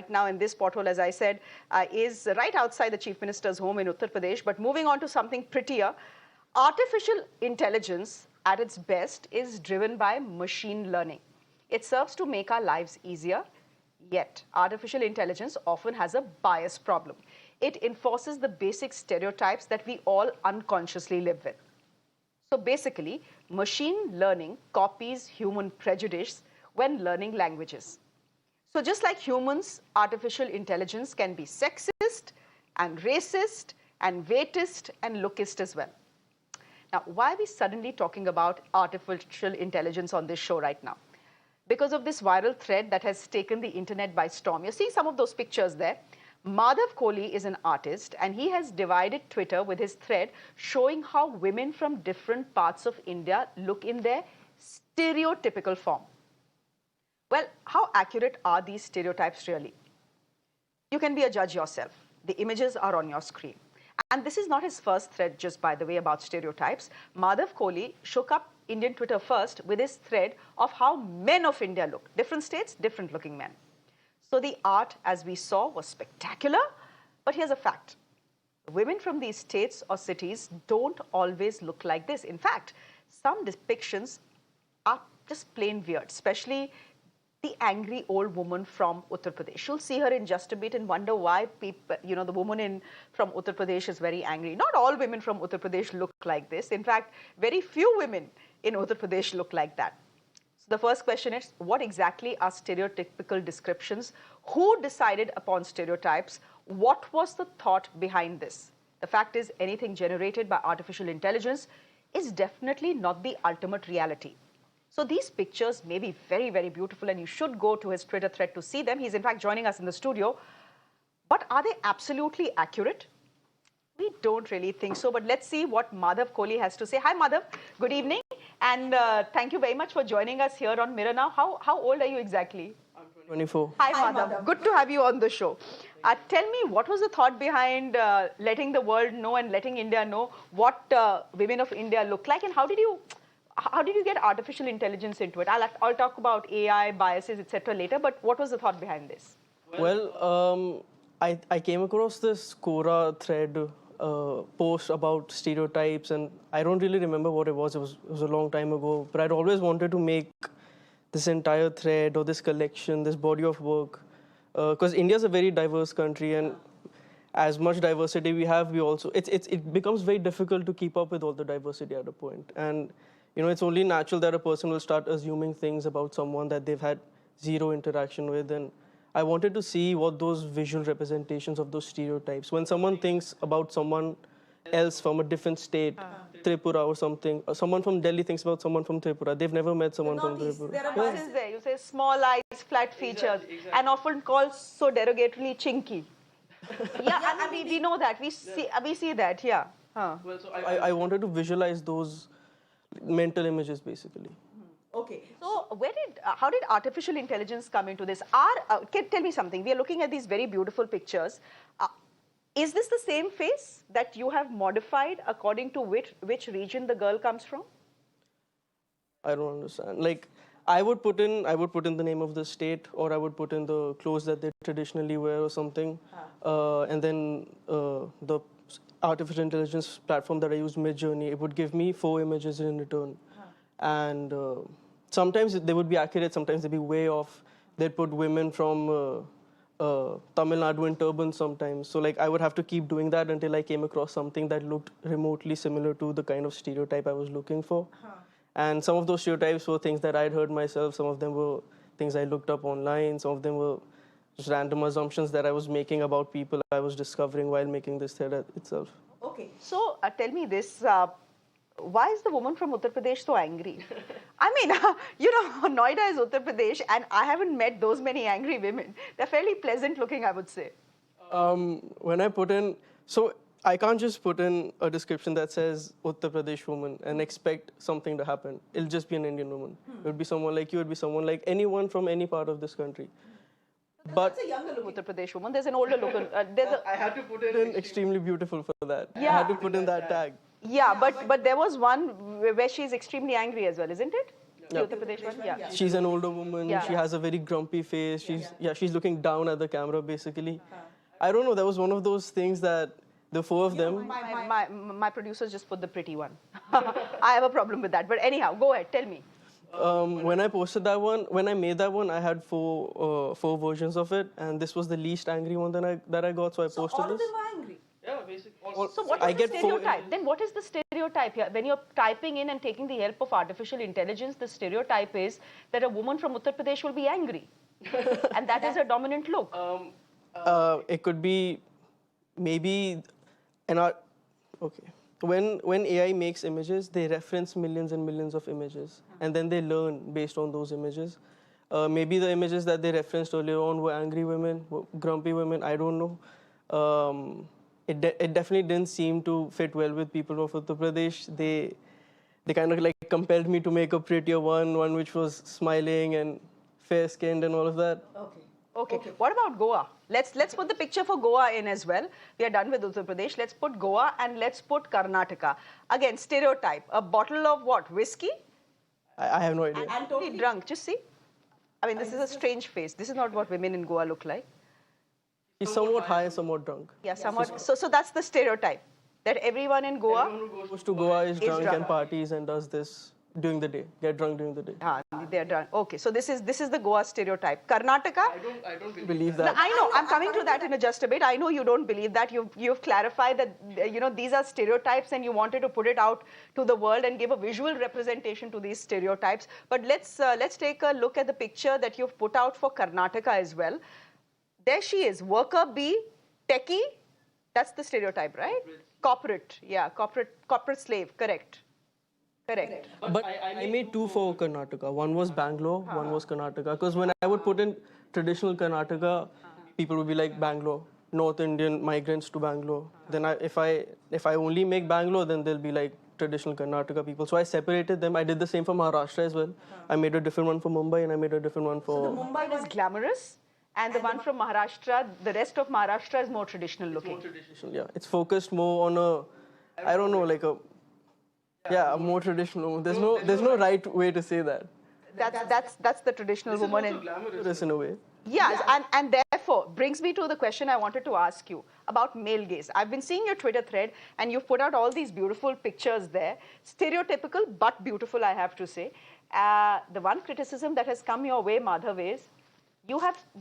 right now in this pothole, as I said, is right outside the Chief Minister's home in Uttar Pradesh. But moving on to something prettier, artificial intelligence at its best is driven by machine learning. It serves to make our lives easier, yet artificial intelligence often has a bias problem. It enforces the basic stereotypes that we all unconsciously live with. So basically, machine learning copies human prejudice when learning languages. So just like humans, artificial intelligence can be sexist and racist and weightist and lookist as well. Now, why are we suddenly talking about artificial intelligence on this show right now? Because of this viral thread that has taken the internet by storm. You're seeing some of those pictures there. Madhav Kohli is an artist, and he has divided Twitter with his thread showing how women from different parts of India look in their stereotypical form. Well, how accurate are these stereotypes really? You can be a judge yourself. The images are on your screen. And this is not his first thread, just by the way, about stereotypes. Madhav Kohli shook up Indian Twitter first with his thread of how men of India look. Different states, different looking men. So the art, as we saw, was spectacular. But here's a fact. Women from these states or cities don't always look like this. In fact, some depictions are just plain weird, especially the angry old woman from Uttar Pradesh. You'll see her in just a bit and wonder why people, the woman from Uttar Pradesh is very angry. Not all women from Uttar Pradesh look like this. In fact, very few women in Uttar Pradesh look like that. So the first question is, what exactly are stereotypical descriptions? Who decided upon stereotypes? What was the thought behind this? The fact is, anything generated by artificial intelligence is definitely not the ultimate reality. So these pictures may be very, very beautiful, and you should go to his Twitter thread to see them. He's in fact joining us in the studio. But are they absolutely accurate? We don't really think so, but let's see what Madhav Kohli has to say. Hi, Madhav. Good evening, and thank you very much for joining us here on Mirror Now. How old are you exactly? I'm 24. Hi, Madhav. Good to have you on the show. Tell me, what was the thought behind letting the world know and letting India know what women of India look like, and how did you get artificial intelligence into it? I'll talk about AI, biases, etc. later, but what was the thought behind this? Well, I came across this Quora thread post about stereotypes, and I don't really remember what it was. It was a long time ago, but I'd always wanted to make this entire thread or this collection, this body of work, because India is a very diverse country, and as much diversity we have, it becomes very difficult to keep up with all the diversity at a point. And it's only natural that a person will start assuming things about someone that they've had zero interaction with. And I wanted to see what those visual representations of those stereotypes. When someone thinks about someone else from a different state, Tripura or something, or someone from Delhi thinks about someone from Tripura, they've never met someone from Tripura. There are biases there. You say small eyes, flat features, exactly. And often called so derogatorily chinky. I mean, we know that. We see that, yeah. Well, so I wanted to visualize those mental images, basically. Okay. So how did artificial intelligence come into this? Tell me something. We are looking at these very beautiful pictures. Is this the same face that you have modified according to which region the girl comes from? I don't understand. Like, I would put in the name of the state, or I would put in the clothes that they traditionally wear or something, and then the artificial intelligence platform that I use, Midjourney, it would give me 4 images in return. And sometimes they would be accurate, sometimes they'd be way off. They'd put women from Tamil Nadu in turbans sometimes. So like I would have to keep doing that until I came across something that looked remotely similar to the kind of stereotype I was looking for. And some of those stereotypes were things that I'd heard myself. Some of them were things I looked up online. Some of them were just random assumptions that I was making about people I was discovering while making this thread itself. Okay, so tell me this. Why is the woman from Uttar Pradesh so angry? I mean, Noida is Uttar Pradesh, and I haven't met those many angry women. They're fairly pleasant looking, I would say. When I put in, so I can't just put in a description that says Uttar Pradesh woman and expect something to happen. It'll just be an Indian woman. It would be someone like you, it would be someone like anyone from any part of this country. But that's a younger look Uttar Pradesh woman. There's an older look. I had to put in extremely beautiful for that. Yeah. I had to put in that tag. Yeah, but there was one where she's extremely angry as well, isn't it? The Uttar Pradesh one? Yeah. She's an older woman. Yeah. She has a very grumpy face. She's looking down at the camera basically. I don't know. That was one of those things that the four of them. My producers just put the pretty one. I have a problem with that. But anyhow, go ahead. Tell me. When I posted that one, when I made that one, I had four versions of it, and this was the least angry one that I got. So I posted all of this. them were angry. Yeah, basically. So what is the stereotype? Then what is the stereotype here? When you're typing in and taking the help of artificial intelligence, the stereotype is that a woman from Uttar Pradesh will be angry. And that is a dominant look. It could be maybe an art. Okay. When AI makes images, they reference millions and millions of images, and then they learn based on those images. Maybe the images that they referenced earlier on were angry women, grumpy women. I don't know. It definitely didn't seem to fit well with people of Uttar Pradesh. They kind of like compelled me to make a prettier one which was smiling and fair-skinned and all of that. Okay. What about Goa? Let's put the picture for Goa in as well. We are done with Uttar Pradesh. Let's put Goa and let's put Karnataka. Again, stereotype. A bottle of what? Whiskey? I have no idea. And totally Drunk. Just see. I mean, this is a strange face. This is not what women in Goa look like. He's somewhat high, somewhat drunk. Yeah, somewhat. So that's the stereotype. That everyone in Goa. Everyone who goes to Goa is drunk drunk. and parties and does this during the day. Get drunk during the day. They're drunk. Okay, so this is the Goa stereotype. Karnataka. I don't believe that. I know. I'm coming to that in just a bit. I know you don't believe that. You've clarified that these are stereotypes, and you wanted to put it out to the world and give a visual representation to these stereotypes. But let's take a look at the picture that you've put out for Karnataka as well. There she is, worker B, techie. That's the stereotype, right? Corporate. Yeah, corporate slave. Correct. But I made two for Karnataka. One was Bangalore, one was Karnataka. Because when I would put in traditional Karnataka, people would be like Bangalore, North Indian migrants to Bangalore. Then if I only make Bangalore, then they'll be like traditional Karnataka people. So I separated them. I did the same for Maharashtra as well. I made a different one for Mumbai and I made a different one for... So the Mumbai was glamorous, and the one from Maharashtra, the rest of Maharashtra is more traditional looking. More traditional, yeah. It's focused more on a, I don't know, like a... Yeah, a more traditional. There's no right way to say that. That's the traditional woman. It's glamorous in a way. Yes, and therefore brings me to the question I wanted to ask you about male gaze. I've been seeing your Twitter thread, and you've put out all these beautiful pictures there. Stereotypical but beautiful, I have to say. The one criticism that has come your way, Madhav, is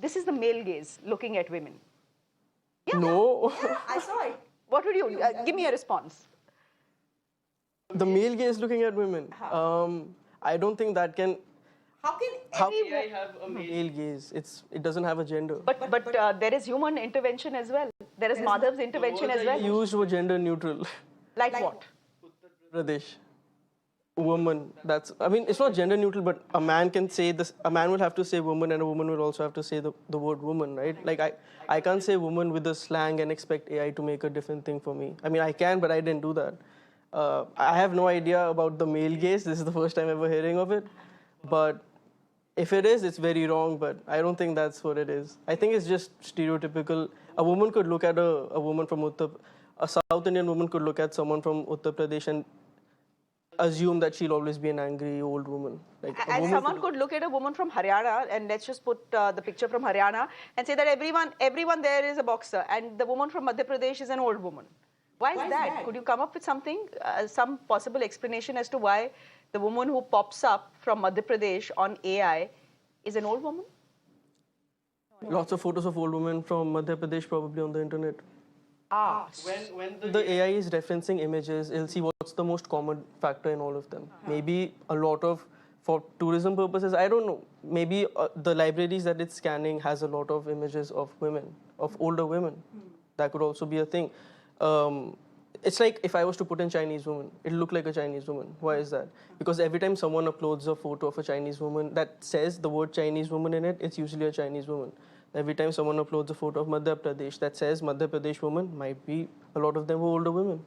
this is the male gaze looking at women. Yeah. No. Yeah, I saw it. What would you give me a response? The male gaze looking at women. I don't think that can. How can How can I have a male gaze? It doesn't have a gender. But there is human intervention as well. There is Madhav's intervention as well. Used were gender neutral. Like what? Pradesh. Woman. I mean, it's not gender neutral, but a man can say this. A man will have to say woman, and a woman will also have to say the word woman, right? Like I can't say woman with a slang and expect AI to make a different thing for me. I mean, I can, but I didn't do that. I have no idea about the male gaze. This is the first time ever hearing of it. But if it is, it's very wrong. But I don't think that's what it is. I think it's just stereotypical. A woman could look at a woman from a South Indian woman could look at someone from Uttar Pradesh and assume that she'll always be an angry old woman. Like and someone could look at a woman from Haryana, and let's just put the picture from Haryana and say that everyone there is a boxer, and the woman from Madhya Pradesh is an old woman. Why is that? Could you come up with something, some possible explanation as to why the woman who pops up from Madhya Pradesh on AI is an old woman? Lots of photos of old women from Madhya Pradesh probably on the internet. When the AI is referencing images, it'll see what's the most common factor in all of them. Maybe a lot of, for tourism purposes, I don't know. Maybe the libraries that it's scanning has a lot of images of women, of older women. That could also be a thing. It's like if I was to put in Chinese woman, it'll look like a Chinese woman. Why is that? Because every time someone uploads a photo of a Chinese woman that says the word Chinese woman in it, it's usually a Chinese woman. Every time someone uploads a photo of Madhya Pradesh that says Madhya Pradesh woman, might be a lot of them were older women.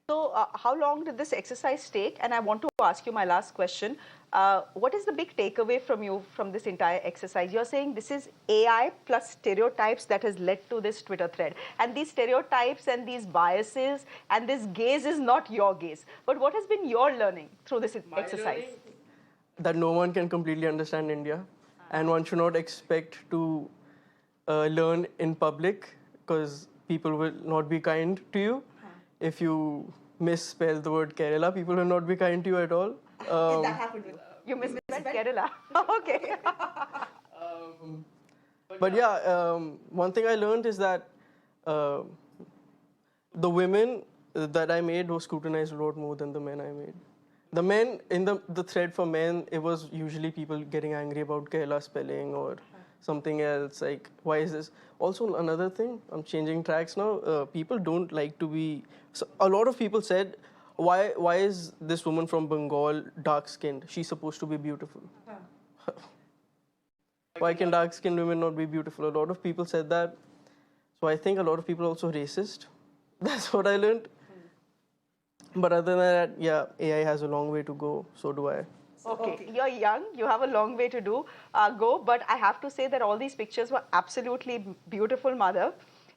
So how long did this exercise take? And I want to ask you my last question. What is the big takeaway from this entire exercise? You're saying this is AI plus stereotypes that has led to this Twitter thread. And these stereotypes and these biases and this gaze is not your gaze. But what has been your learning through this exercise? that no one can completely understand India, and one should not expect to learn in public because people will not be kind to you. If you misspell the word Kerala, people will not be kind to you at all. That happened with you misspelled Kerala. Okay. But yeah, one thing I learned is that uh, the women that I made were scrutinized a lot more than the men I made. The men, in the thread for men, it was usually people getting angry about Kerala spelling or something else, like, why is this? Also, another thing, I'm changing tracks now, people don't like to be, so a lot of people said, why is this woman from Bengal dark-skinned? She's supposed to be beautiful. Why can dark-skinned women not be beautiful? A lot of people said that. So I think a lot of people are also racist. That's what I learned. But other than that, yeah, AI has a long way to go. So do I. Okay, you're young, you have a long way to go, but I have to say that all these pictures were absolutely beautiful, Mother.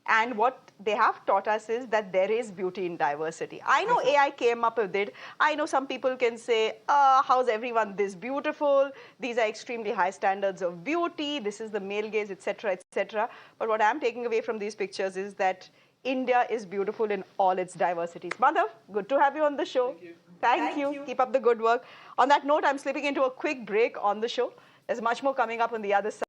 And what they have taught us is that there is beauty in diversity. I know AI came up with it. I know some people can say, how's everyone this beautiful? These are extremely high standards of beauty. This is the male gaze, etc., etc. But what I'm taking away from these pictures is that India is beautiful in all its diversities. Madhav, good to have you on the show. Thank you. Keep up the good work. On that note, I'm slipping into a quick break on the show. There's much more coming up on the other side.